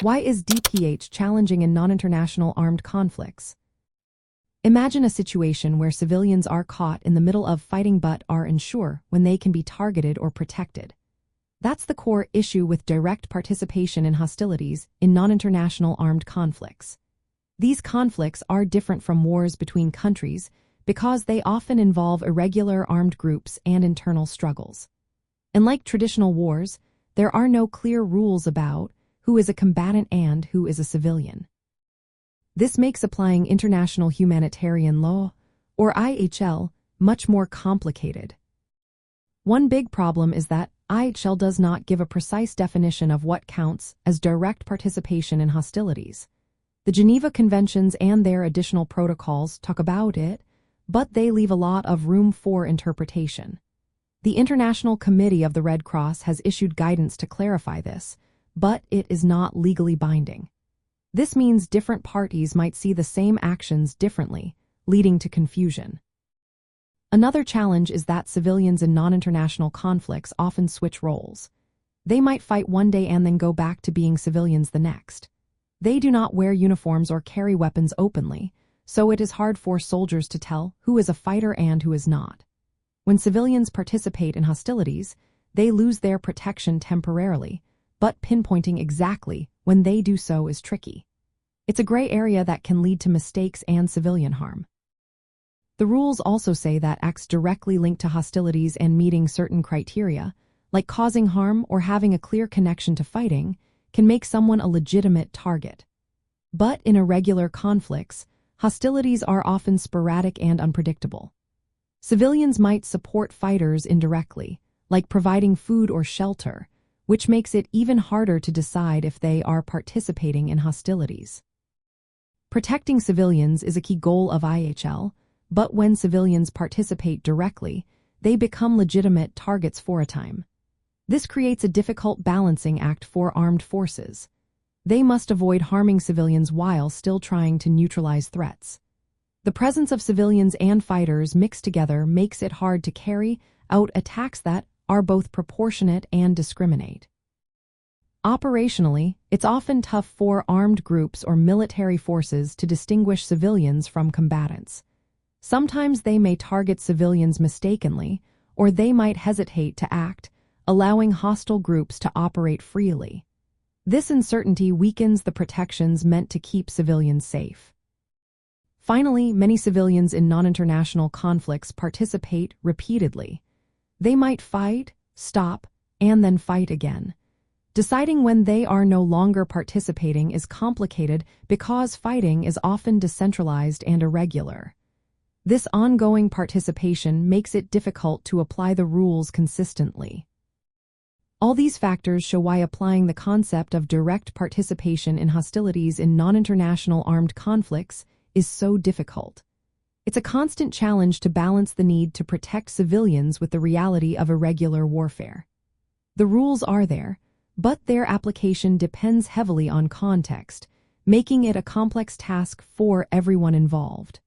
Why is DPH challenging in non-international armed conflicts? Imagine a situation where civilians are caught in the middle of fighting but are unsure when they can be targeted or protected. That's the core issue with direct participation in hostilities in non-international armed conflicts. These conflicts are different from wars between countries because they often involve irregular armed groups and internal struggles. Unlike traditional wars, there are no clear rules about who is a combatant and who is a civilian. This makes applying International Humanitarian Law, or IHL, much more complicated. One big problem is that IHL does not give a precise definition of what counts as direct participation in hostilities. The Geneva Conventions and their additional protocols talk about it, but they leave a lot of room for interpretation. The International Committee of the Red Cross has issued guidance to clarify this, but it is not legally binding. This means different parties might see the same actions differently, leading to confusion. Another challenge is that civilians in non-international conflicts often switch roles. They might fight one day and then go back to being civilians the next. They do not wear uniforms or carry weapons openly, so it is hard for soldiers to tell who is a fighter and who is not. When civilians participate in hostilities, they lose their protection temporarily, but pinpointing exactly when they do so is tricky. It's a gray area that can lead to mistakes and civilian harm. The rules also say that acts directly linked to hostilities and meeting certain criteria, like causing harm or having a clear connection to fighting, can make someone a legitimate target. But in irregular conflicts, hostilities are often sporadic and unpredictable. Civilians might support fighters indirectly, like providing food or shelter, which makes it even harder to decide if they are participating in hostilities. Protecting civilians is a key goal of IHL, but when civilians participate directly, they become legitimate targets for a time. This creates a difficult balancing act for armed forces. They must avoid harming civilians while still trying to neutralize threats. The presence of civilians and fighters mixed together makes it hard to carry out attacks that are both proportionate and discriminate. Operationally, it's often tough for armed groups or military forces to distinguish civilians from combatants. Sometimes they may target civilians mistakenly, or they might hesitate to act, allowing hostile groups to operate freely. This uncertainty weakens the protections meant to keep civilians safe. Finally, many civilians in non-international conflicts participate repeatedly. They might fight, stop, and then fight again. Deciding when they are no longer participating is complicated because fighting is often decentralized and irregular. This ongoing participation makes it difficult to apply the rules consistently. All these factors show why applying the concept of direct participation in hostilities in non-international armed conflicts is so difficult. It's a constant challenge to balance the need to protect civilians with the reality of irregular warfare. The rules are there, but their application depends heavily on context, making it a complex task for everyone involved.